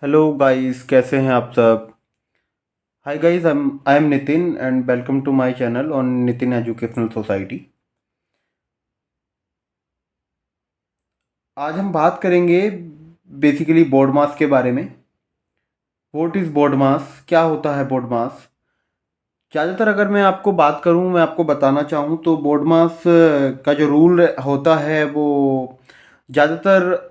Hello guys, कैसे हैं आप सब। Hi guys, I am Nitin and welcome to my channel on Nitin educational society. आज हम बात करेंगे बेसिकली बोर्ड मास के बारे में। व्हाट इज़ बोर्ड मास, क्या होता है बोर्ड मास। ज़्यादातर अगर मैं आपको बात करूं, मैं आपको बताना चाहूं तो बोर्ड मास का जो रूल होता है वो ज़्यादातर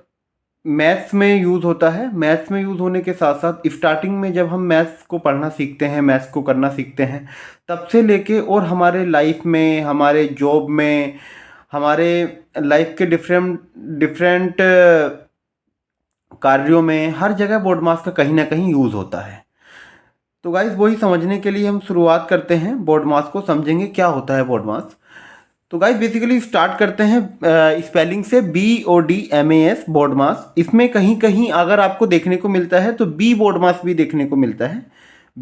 मैथ्स में यूज़ होता है। मैथ्स में यूज़ होने के साथ साथ स्टार्टिंग में जब हम मैथ्स को पढ़ना सीखते हैं, मैथ्स को करना सीखते हैं, तब से लेके और हमारे लाइफ में, हमारे जॉब में, हमारे लाइफ के डिफरेंट डिफरेंट कार्यों में हर जगह बोर्ड मास का कहीं ना कहीं यूज़ होता है। तो गाइस, वही समझने के लिए हम शुरुआत करते हैं, बोर्ड मास को समझेंगे क्या होता है बोर्ड मास। तो गाइस बेसिकली स्टार्ट करते हैं स्पेलिंग से, BODMAS बोर्ड मास। इसमें कहीं कहीं अगर आपको देखने को मिलता है तो बी बोर्ड मास भी देखने को मिलता है।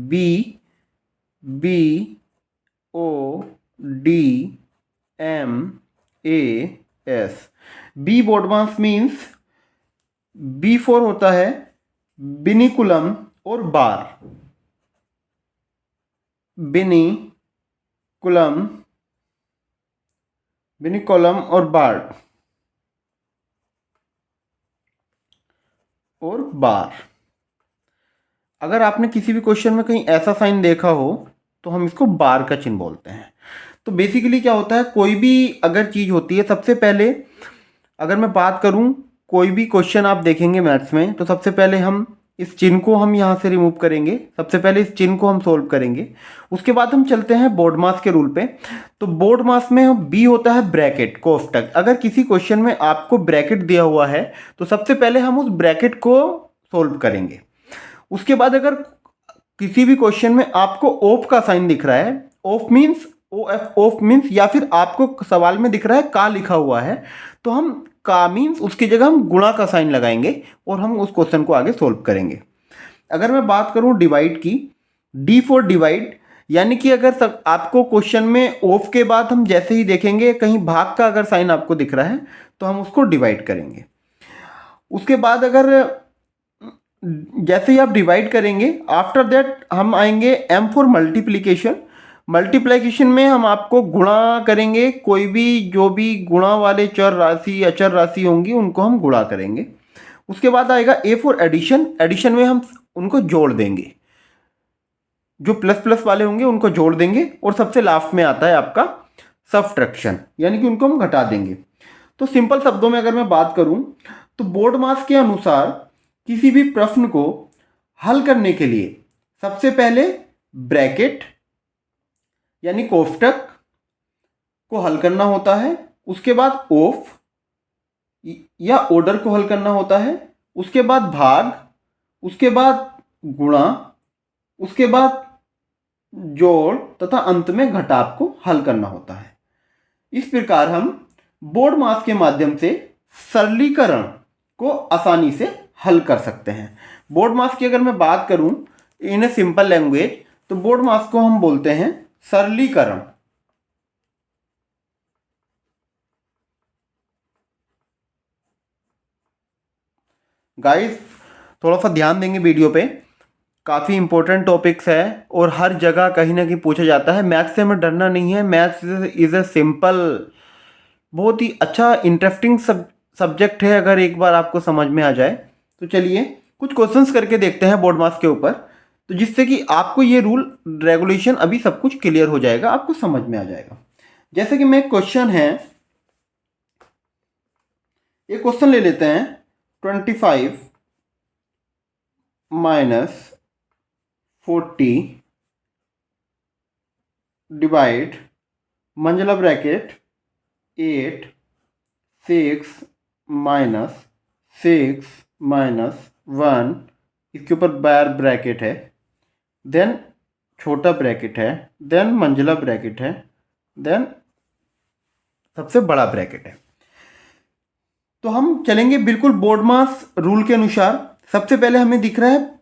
BBODMAS। B BODMAS means B for होता है बिनिकुलम और बार। बिनिकुलम बिनिकुलम और बार और बार। अगर आपने किसी भी क्वेश्चन में कहीं ऐसा साइन देखा हो तो हम इसको बार का चिन्ह बोलते हैं। तो बेसिकली क्या होता है, कोई भी अगर चीज़ होती है, सबसे पहले अगर मैं बात करूं, कोई भी क्वेश्चन आप देखेंगे मैथ्स में तो सबसे पहले हम इस चिन्ह को हम यहाँ से रिमूव करेंगे। सबसे पहले इस चिन्ह को हम सोल्व करेंगे। उसके बाद हम चलते हैं बोर्ड मास के रूल पे। तो बोर्ड मास में बी होता है ब्रैकेट, कोष्टक। अगर किसी क्वेश्चन में आपको ब्रैकेट दिया हुआ है तो सबसे पहले हम उस ब्रैकेट को सोल्व करेंगे। उसके बाद अगर किसी भी क्वेश्चन में आपको ऑफ का साइन दिख रहा है, of means OF, of means, या फिर आपको सवाल में दिख रहा है का लिखा हुआ है, तो हम का मीन्स उसकी जगह हम गुणा का साइन लगाएंगे और हम उस क्वेश्चन को आगे सोल्व करेंगे। अगर मैं बात करूं डिवाइड की, D फॉर डिवाइड, यानी कि अगर सब आपको क्वेश्चन में ऑफ के बाद हम जैसे ही देखेंगे कहीं भाग का अगर साइन आपको दिख रहा है तो हम उसको डिवाइड करेंगे। उसके बाद अगर जैसे ही आप डिवाइड करेंगे, आफ्टर दैट हम आएंगे M फॉर मल्टीप्लीकेशन। मल्टीप्लीकेशन में हम आपको गुणा करेंगे, कोई भी जो भी गुणा वाले चर राशि अचर राशि होंगी उनको हम गुणा करेंगे। उसके बाद आएगा A फॉर एडिशन। एडिशन में हम उनको जोड़ देंगे, जो प्लस प्लस वाले होंगे उनको जोड़ देंगे। और सबसे लास्ट में आता है आपका सब्ट्रैक्शन, यानी कि उनको हम घटा देंगे। तो सिंपल शब्दों में अगर मैं बात करूं तो बोर्ड मास के अनुसार किसी भी प्रश्न को हल करने के लिए सबसे पहले ब्रैकेट यानी कोष्टक को हल करना होता है। उसके बाद ऑफ या ऑर्डर को हल करना होता है। उसके बाद भाग, उसके बाद गुणा, उसके बाद जोड़ तथा अंत में घटाव को हल करना होता है। इस प्रकार हम बोर्ड मास के माध्यम से सरलीकरण को आसानी से हल कर सकते हैं। बोर्ड मास की अगर मैं बात करूं इन ए सिंपल लैंग्वेज, तो बोर्ड मास को हम बोलते हैं सरलीकरण। गाइस, थोड़ा सा ध्यान देंगे वीडियो पे, काफ़ी इंपॉर्टेंट टॉपिक्स है और हर जगह कहीं ना कहीं पूछा जाता है। मैथ्स से हमें डरना नहीं है। मैथ्स इज़ ए सिंपल, बहुत ही अच्छा इंटरेस्टिंग सब्जेक्ट है अगर एक बार आपको समझ में आ जाए। तो चलिए कुछ क्वेश्चंस करके देखते हैं बोर्ड मास के ऊपर, तो जिससे कि आपको ये रूल रेगुलेशन अभी सब कुछ क्लियर हो जाएगा, आपको समझ में आ जाएगा। जैसे कि मैं क्वेश्चन है, ये क्वेश्चन ले लेते हैं 25 माइनस 40 डिवाइड मंझला ब्रैकेट 8 6 माइनस 6 माइनस 1, इसके ऊपर बार ब्रैकेट है, देन छोटा ब्रैकेट है, देन मंझला ब्रैकेट है, देन सबसे बड़ा ब्रैकेट है। तो हम चलेंगे बिल्कुल बोर्ड मास रूल के अनुसार। सबसे पहले हमें दिख रहा है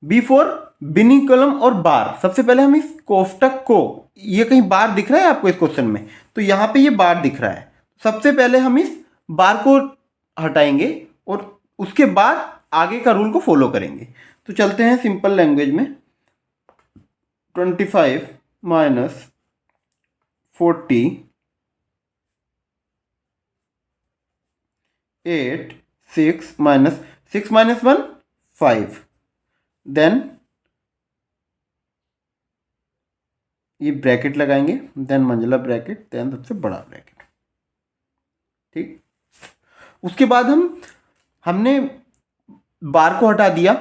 बी फोर बिनिकुलम और बार। सबसे पहले हम इस कोष्टक को, ये कहीं बार दिख रहा है आपको इस क्वेश्चन में, तो यहाँ पे ये बार दिख रहा है। सबसे पहले हम इस बार को हटाएंगे और उसके बाद आगे का रूल को फॉलो करेंगे। तो चलते हैं सिंपल लैंग्वेज में। 25 माइनस 40 8 6 माइनस 6 माइनस 1 5, देन ये ब्रैकेट लगाएंगे, देन मंजिला ब्रैकेट, देन सबसे बड़ा ब्रैकेट। ठीक, उसके बाद हमने बार को हटा दिया।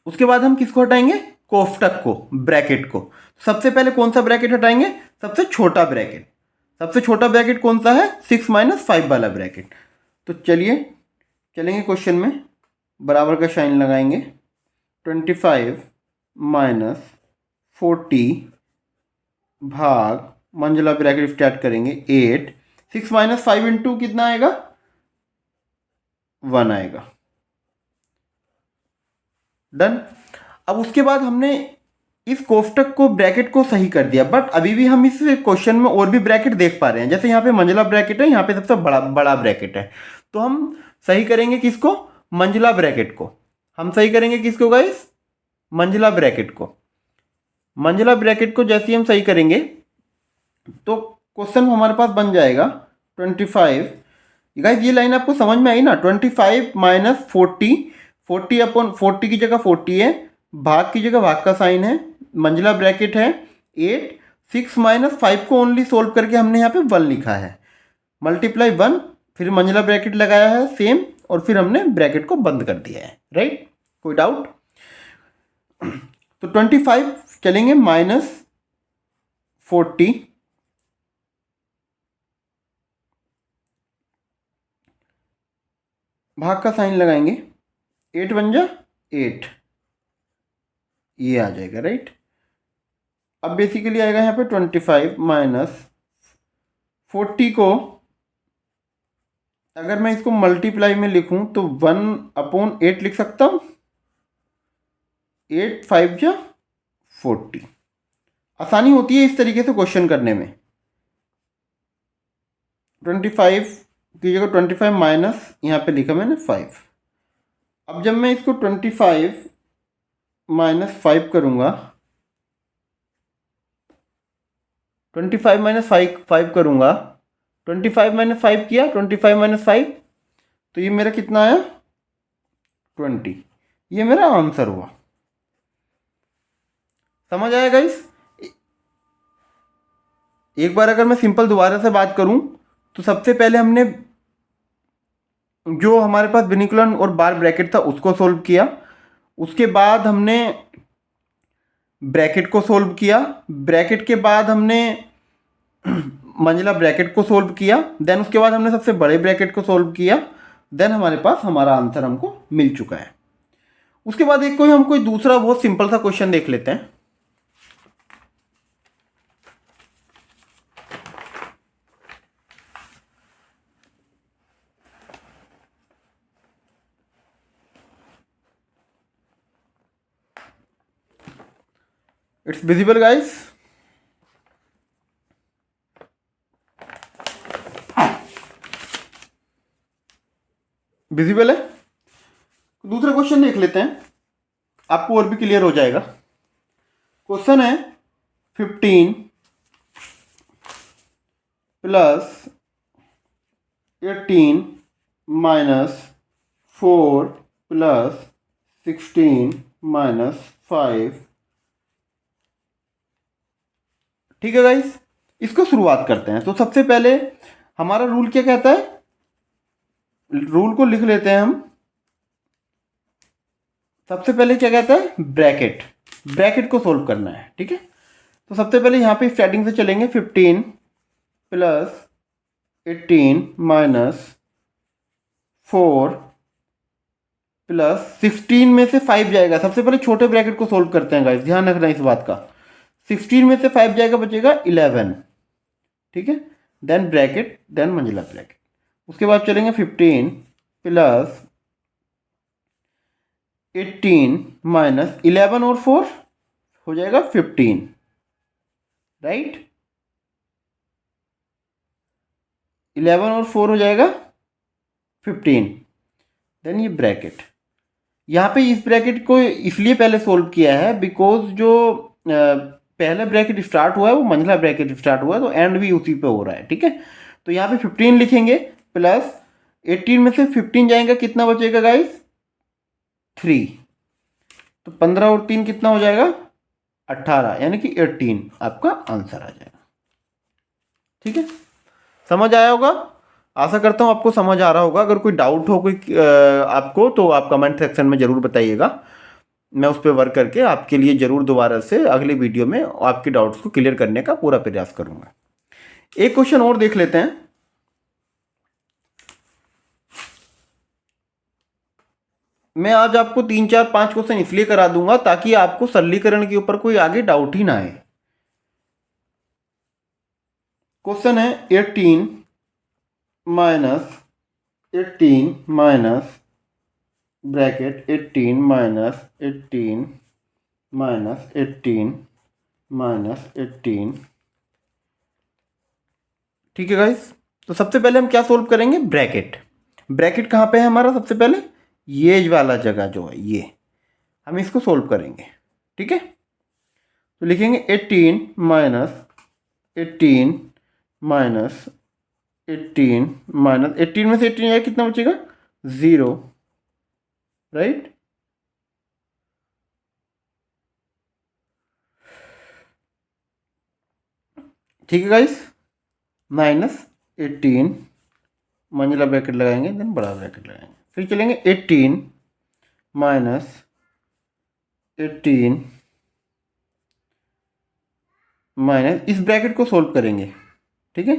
उसके बाद हम किसको हटाएंगे? कोष्ठक को, ब्रैकेट को। सबसे पहले कौन सा ब्रैकेट हटाएंगे? सबसे छोटा ब्रैकेट। सबसे छोटा ब्रैकेट कौन सा है? 6 माइनस 5 वाला ब्रैकेट। तो चलिए चलेंगे क्वेश्चन में, बराबर का साइन लगाएंगे। 25 माइनस 40 भाग मंजिला ब्रैकेट स्टार्ट करेंगे 8, 6 माइनस 5 इंटू कितना आएगा? 1 आएगा। डन। अब उसके बाद हमने इस कोष्ठक को, ब्रैकेट को सही कर दिया, बट अभी भी हम इस क्वेश्चन में और भी ब्रैकेट देख पा रहे हैं। जैसे यहाँ पे मंजिला ब्रैकेट है, यहाँ पे सबसे बड़ा बड़ा ब्रैकेट है, तो हम सही करेंगे किसको? मंजिला ब्रैकेट को। हम सही करेंगे किसको गाइस? मंजिला ब्रैकेट को। मंजिला ब्रैकेट को जैसे ही हम सही करेंगे तो क्वेश्चन हमारे पास बन जाएगा 25। गाइस ये लाइन आपको समझ में आई ना? 25 माइनस 40, 40 अपॉन 40 की जगह 40 है, भाग की जगह भाग का साइन है, मंजिला ब्रैकेट है 8, 6 माइनस 5 को ओनली सोल्व करके हमने यहाँ पे 1 लिखा है, मल्टीप्लाई 1, फिर मंजिला ब्रैकेट लगाया है सेम, और फिर हमने ब्रैकेट को बंद कर दिया है। राइट, कोई डाउट? तो 25 चलेंगे माइनस 40, भाग का साइन लगाएंगे, 8 बन जा 8, ये आ जाएगा। राइट, अब बेसिकली आएगा यहाँ पे 25 माइनस 40 को अगर मैं इसको मल्टीप्लाई में लिखूं तो 1/8 लिख सकता हूँ। 8 5 जा 40। आसानी होती है इस तरीके से क्वेश्चन करने में। 25 की जगह 25 माइनस यहाँ पे लिखा मैंने 5। अब जब मैं इसको 25 माइनस 5 करूँगा, 25 माइनस 5 करूँगा, 25 माइनस 5 किया, 25 माइनस 5, तो ये मेरा कितना आया? 20। ये मेरा आंसर हुआ। समझ आया गाइस? एक बार अगर मैं सिंपल दोबारा से बात करूं तो सबसे पहले हमने जो हमारे पास विनिकुलन और बार ब्रैकेट था उसको सोल्व किया। उसके बाद हमने ब्रैकेट को सोल्व किया। ब्रैकेट के बाद हमने मंजिला ब्रैकेट को सोल्व किया। देन उसके बाद हमने सबसे बड़े ब्रैकेट को सोल्व किया। देन हमारे पास हमारा आंसर हमको मिल चुका है। उसके बाद हम कोई दूसरा बहुत सिंपल सा क्वेश्चन देख लेते हैं। It's visible guys? विजिबल है? दूसरा क्वेश्चन देख लेते हैं, आपको और भी क्लियर हो जाएगा। क्वेश्चन है 15 प्लस 18 माइनस 4 प्लस 16 माइनस 5। ठीक है गाइस, इसको शुरुआत करते हैं। तो सबसे पहले हमारा रूल क्या कहता है? रूल को लिख लेते हैं हम। सबसे पहले क्या कहता है? ब्रैकेट। ब्रैकेट को सोल्व करना है। ठीक है, तो सबसे पहले यहाँ पे स्टार्टिंग से चलेंगे। 15 प्लस 18 माइनस 4 प्लस 16 में से 5 जाएगा। सबसे पहले छोटे ब्रैकेट को सोल्व करते हैं गाइस, ध्यान रखना इस बात का। 16 में से 5 जाएगा, बचेगा 11। ठीक है, देन ब्रैकेट, देन मंजिला ब्रैकेट। उसके बाद चलेंगे 15 प्लस 18 माइनस 11 और 4 हो जाएगा 15। राइट, 11 और 4 हो जाएगा 15। देन ये ब्रैकेट, यहाँ पे इस ब्रैकेट को इसलिए पहले सोल्व किया है बिकॉज जो पहला ब्रैकेट स्टार्ट हुआ है वो मंझला ब्रैकेट स्टार्ट हुआ है, तो एंड भी उसी पे हो रहा है, ठीक है। तो यहाँ पे 15 लिखेंगे प्लस 18 में से 15 जाएगा, कितना बचेगा गाइस? 3। तो 15 और 3 कितना हो जाएगा? 18, यानी कि 18 आपका आंसर आ जाएगा। ठीक है, समझ आया होगा? आशा करता हूँ आपको समझ आ रहा होगा। अगर कोई डाउट हो कोई आपको, तो आप कमेंट सेक्शन में ज़रूर बताइएगा। मैं उस पर वर्क करके आपके लिए ज़रूर दोबारा से अगले वीडियो में आपके डाउट्स को क्लियर करने का पूरा प्रयास करूँगा। एक क्वेश्चन और देख लेते हैं। मैं आज आपको 3 4 5 क्वेश्चन इसलिए करा दूंगा ताकि आपको सरलीकरण के ऊपर कोई आगे डाउट ही ना आए। क्वेश्चन है 18 minus 18 minus bracket 18 minus 18 minus 18 minus 18। ठीक है गाइस, तो सबसे पहले हम क्या सोल्व करेंगे? ब्रैकेट। ब्रैकेट कहाँ पे है हमारा? सबसे पहले ये वाला जगह जो है, ये हम इसको सोल्व करेंगे। ठीक है, तो लिखेंगे 18 माइनस 18 माइनस 18 माइनस 18 में से 18 जाए कितना बचेगा? 0, राइट। ठीक है गाइस, माइनस 18 मंझला ब्रैकेट लगाएंगे, देन बड़ा ब्रैकेट लगाएंगे, फिर चलेंगे 18 माइनस 18 माइनस, इस ब्रैकेट को सोल्व करेंगे। ठीक है,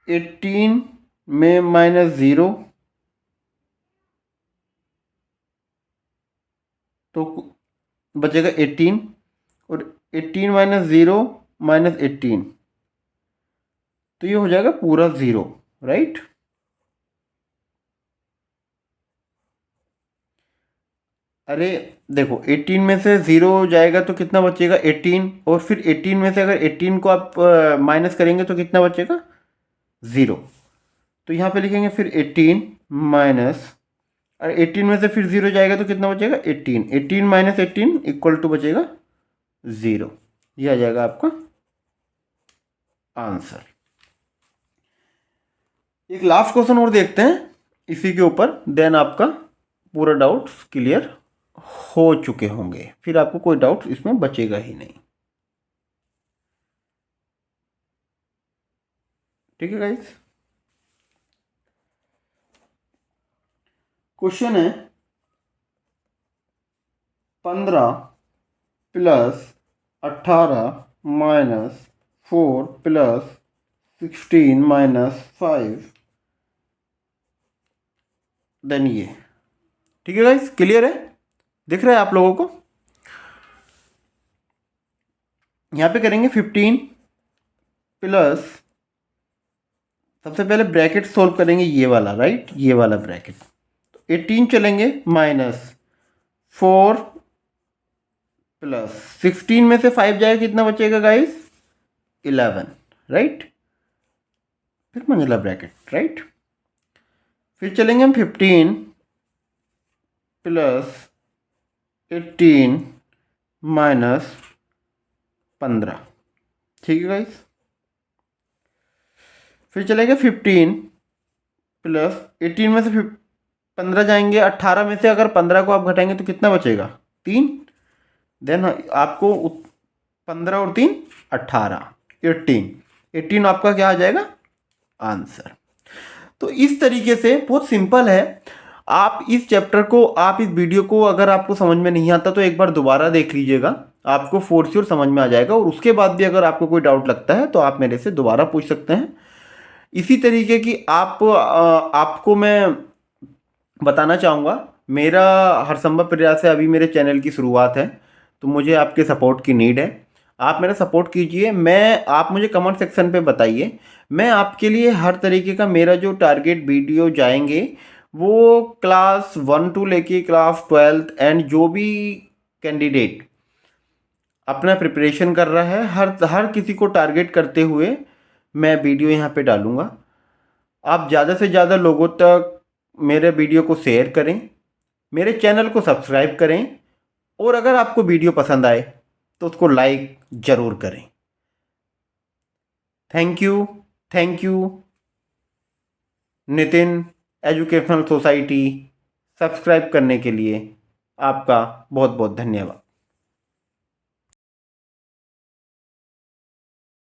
18 में माइनस 0 तो बचेगा 18, और 18 माइनस 0 माइनस 18, तो ये हो जाएगा पूरा 0, राइट। अरे देखो, 18 में से 0 जाएगा तो कितना बचेगा? 18, और फिर 18 में से अगर 18 को आप माइनस करेंगे तो कितना बचेगा? 0। तो यहाँ पे लिखेंगे फिर 18 माइनस, और 18 में से फिर 0 जाएगा तो कितना बचेगा? 18। 18 माइनस 18 इक्वल टू बचेगा 0। ये आ जाएगा आपका आंसर। एक लास्ट क्वेश्चन और देखते हैं इसी के ऊपर, देन आपका पूरा डाउट्स क्लियर हो चुके होंगे, फिर आपको कोई डाउट इसमें बचेगा ही नहीं। ठीक है गाइस, क्वेश्चन है 15 plus 18 minus 4 plus 16 minus 5, then ये। ठीक है गाइस, क्लियर है? दिख रहा है आप लोगों को? यहाँ पे करेंगे 15 प्लस, सबसे पहले ब्रैकेट सोल्व करेंगे ये वाला, राइट, ये वाला ब्रैकेट। तो 18 चलेंगे माइनस 4 प्लस 16 में से 5 जाएगा, कितना बचेगा गाइस? 11, राइट। फिर मंझला ब्रैकेट, राइट। फिर चलेंगे हम 15 प्लस 18 माइनस 15। ठीक है गाइस, फिर चलेगा 15 प्लस 18 में से 15 जाएंगे, 18 में से अगर 15 को आप घटाएंगे तो कितना बचेगा? 3। देन आपको 15 और 3 18, 18 आपका क्या आ जाएगा? आंसर। तो इस तरीके से बहुत सिंपल है। आप इस चैप्टर को, आप इस वीडियो को अगर आपको समझ में नहीं आता तो एक बार दोबारा देख लीजिएगा, आपको फोर श्योर समझ में आ जाएगा। और उसके बाद भी अगर आपको कोई डाउट लगता है तो आप मेरे से दोबारा पूछ सकते हैं। इसी तरीके की आपको मैं बताना चाहूँगा, मेरा हर संभव प्रयास है, अभी मेरे चैनल की शुरुआत है तो मुझे आपके सपोर्ट की नीड है। आप मेरा सपोर्ट कीजिए, आप मुझे कमेंट सेक्शन पे बताइए, मैं आपके लिए हर तरीके का, मेरा जो टारगेट वीडियो जाएंगे वो क्लास 1 टू लेके क्लास 12 एंड जो भी कैंडिडेट अपना प्रिपरेशन कर रहा है, हर किसी को टारगेट करते हुए मैं वीडियो यहाँ पे डालूँगा। आप ज़्यादा से ज़्यादा लोगों तक मेरे वीडियो को शेयर करें, मेरे चैनल को सब्सक्राइब करें और अगर आपको वीडियो पसंद आए तो उसको लाइक ज़रूर करें। Thank you Nitin educational society subscribe करने के लिए आपका बहुत बहुत धन्यवाद।